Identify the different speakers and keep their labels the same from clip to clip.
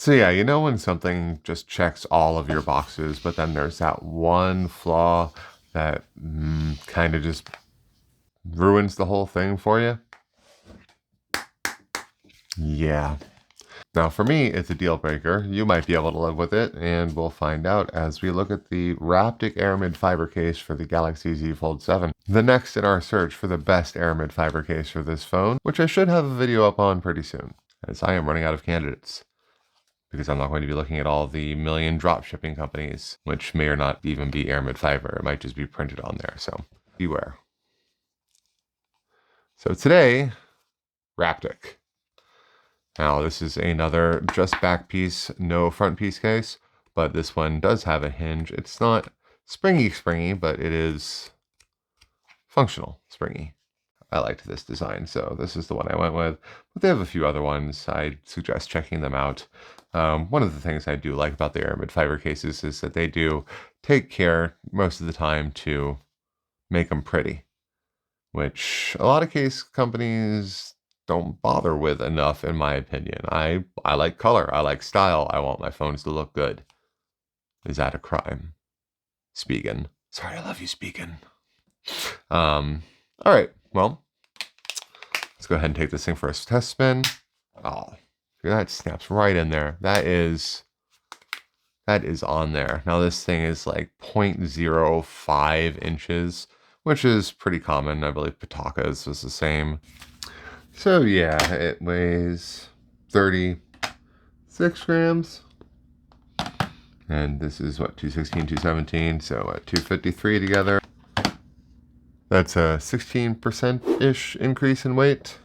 Speaker 1: So yeah, you know when something just checks all of your boxes, but then there's that one flaw that kind of just ruins the whole thing for you? Yeah. Now for me, it's a deal breaker. You might be able to live with it, and we'll find out as we look at the Raptic Aramid fiber case for the Galaxy Z Fold 7. The next in our search for the best Aramid fiber case for this phone, which I should have a video up on pretty soon, as I am running out of candidates. Because I'm not going to be looking at all the million drop shipping companies, which may or not even be Aramid fiber. It might just be printed on there, so beware. So today, Raptic. Now this is another just back piece, no front piece case, but this one does have a hinge. It's not springy, but it is functional springy. I liked this design, so this is the one I went with. But they have a few other ones. I suggest checking them out. One of the things I do like about the Aramid fiber cases is that they do take care most of the time to make them pretty, which a lot of case companies don't bother with enough, in my opinion. I like color. I like style. I want my phones to look good. Is that a crime? Spigen. Sorry, I love you, Spigen. All right, well, let's go ahead and take this thing for a test spin. Oh, that snaps right in there. That is on there. Now this thing is like 0.05 inches, which is pretty common. I believe Pitaka's was the same. So yeah, it weighs 36 grams. And this is what, 216, 217, so at 253 together. That's a 16%-ish increase in weight.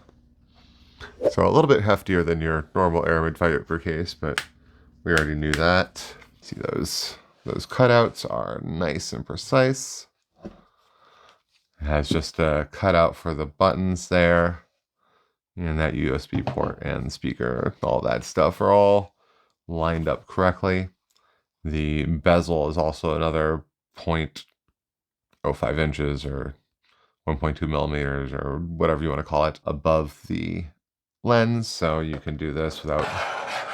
Speaker 1: So a little bit heftier than your normal Aramid fiber case, but we already knew that. See, those cutouts are nice and precise. It has just a cutout for the buttons there. And that USB port and speaker, all that stuff are all lined up correctly. The bezel is also another 0.05 inches or 1.2 millimeters or whatever you want to call it above the lens. So you can do this without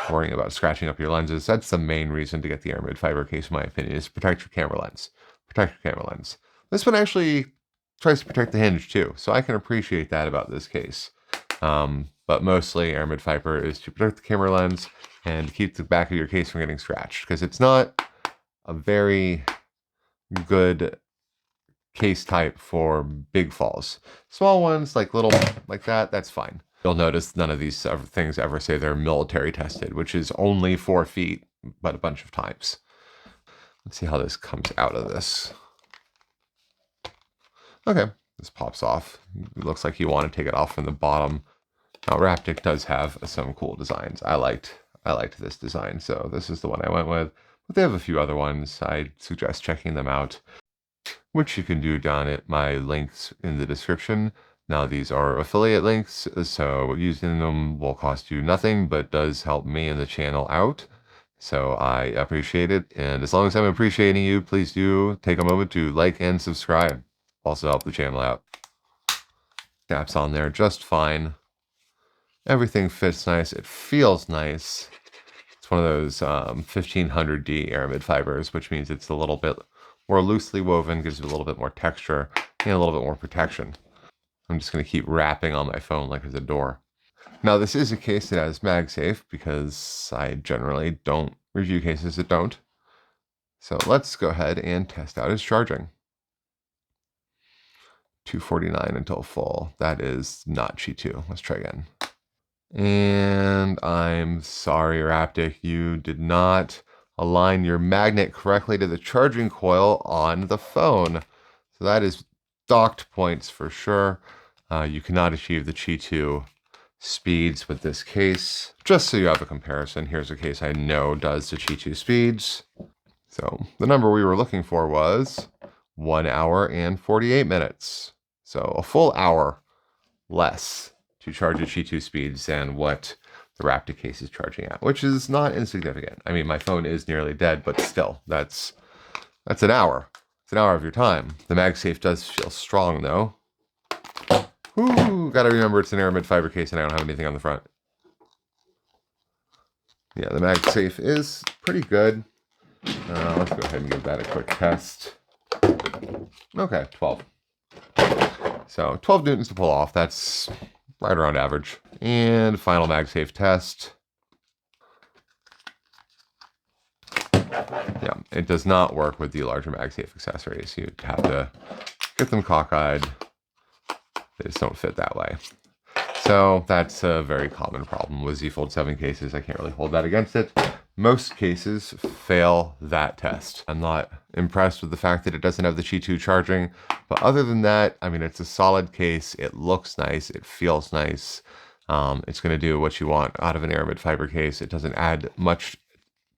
Speaker 1: worrying about scratching up your lenses. That's the main reason to get the Aramid fiber case, in my opinion, is to protect your camera lens. Protect your camera lens. This one actually tries to protect the hinge too, so I can appreciate that about this case. But mostly Aramid fiber is to protect the camera lens and keep the back of your case from getting scratched, because it's not a very good case type for big falls. Small ones, like little, like that, that's fine. You'll notice none of these things ever say they're military tested, which is only 4 feet, but a bunch of times. Let's see how this comes out of this. Okay, this pops off. It looks like you want to take it off from the bottom. Now, Raptic does have some cool designs. I liked this design, so this is the one I went with. But they have a few other ones. I suggest checking them out, which you can do down at my links in the description. Now, these are affiliate links, so using them will cost you nothing, but does help me and the channel out. So I appreciate it. And as long as I'm appreciating you, please do take a moment to like and subscribe. Also help the channel out. Snaps on there just fine. Everything fits nice. It feels nice. It's one of those 1500D Aramid fibers, which means it's a little bit more loosely woven, gives you a little bit more texture and a little bit more protection. I'm just going to keep wrapping on my phone like it's a door. Now, this is a case that has MagSafe because I generally don't review cases that don't. So let's go ahead and test out its charging. 249 until full. That is not Qi2. Let's try again. And I'm sorry, Raptic, you did not align your magnet correctly to the charging coil on the phone. So that is docked points for sure. You cannot achieve the Qi2 speeds with this case. Just so you have a comparison, here's a case I know does the Qi2 speeds. So the number we were looking for was 1 hour and 48 minutes. So a full hour less to charge at Qi2 speeds than what the Raptic case is charging at, which is not insignificant. I mean, my phone is nearly dead, but still, that's an hour. It's an hour of your time. The MagSafe does feel strong, though. Ooh, gotta remember it's an Aramid fiber case and I don't have anything on the front. Yeah, the MagSafe is pretty good. Let's go ahead and give that a quick test. Okay, 12. So 12 newtons to pull off. That's right around average. And final MagSafe test. Yeah, it does not work with the larger MagSafe accessories. You'd have to get them cockeyed. They just don't fit that way. So that's a very common problem with Z Fold 7 cases. I can't really hold that against it. Most cases fail that test. I'm not impressed with the fact that it doesn't have the Qi 2 charging, but other than that, I mean, it's a solid case. It looks nice. It feels nice. It's going to do what you want out of an Aramid fiber case. It doesn't add much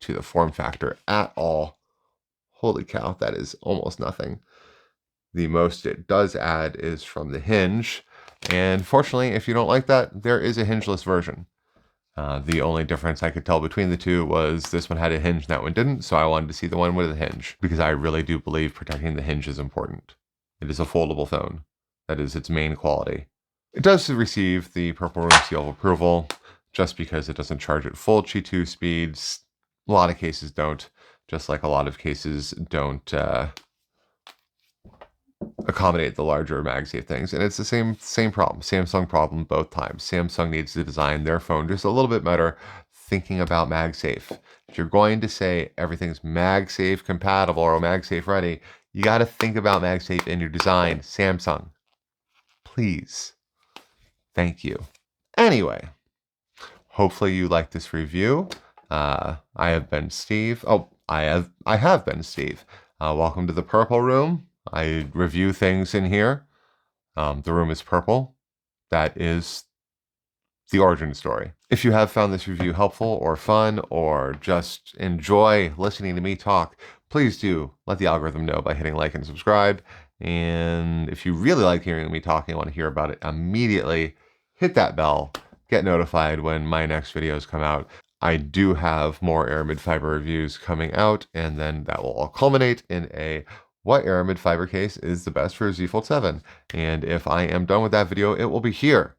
Speaker 1: to the form factor at all. Holy cow, that is almost nothing. The most it does add is from the hinge. And fortunately, if you don't like that, there is a hingeless version. The only difference I could tell between the two was this one had a hinge and that one didn't, so I wanted to see the one with a hinge, because I really do believe protecting the hinge is important. It is a foldable phone. That is its main quality. It does receive the Purple Room seal of approval, just because it doesn't charge at full Qi 2 speeds. A lot of cases don't, just like a lot of cases don't accommodate the larger MagSafe things. And it's the same problem, Samsung problem both times. Samsung needs to design their phone just a little bit better, thinking about MagSafe. If you're going to say everything's MagSafe compatible or MagSafe ready, you got to think about MagSafe in your design. Samsung, please. Thank you. Anyway, hopefully you like this review. I have been Steve. Oh, I have been Steve. Welcome to the Purple Room. I review things in here. The room is purple. That is the origin story. If you have found this review helpful or fun or just enjoy listening to me talk, please do let the algorithm know by hitting like and subscribe. And if you really like hearing me talking and want to hear about it immediately, hit that bell. Get notified when my next videos come out. I do have more Aramid fiber reviews coming out, and then that will all culminate in a what Aramid fiber case is the best for Z Fold 7. And if I am done with that video, it will be here.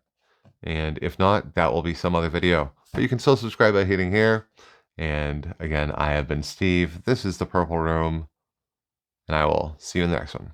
Speaker 1: And if not, that will be some other video. But you can still subscribe by hitting here. And again, I have been Steve. This is the Purple Room. And I will see you in the next one.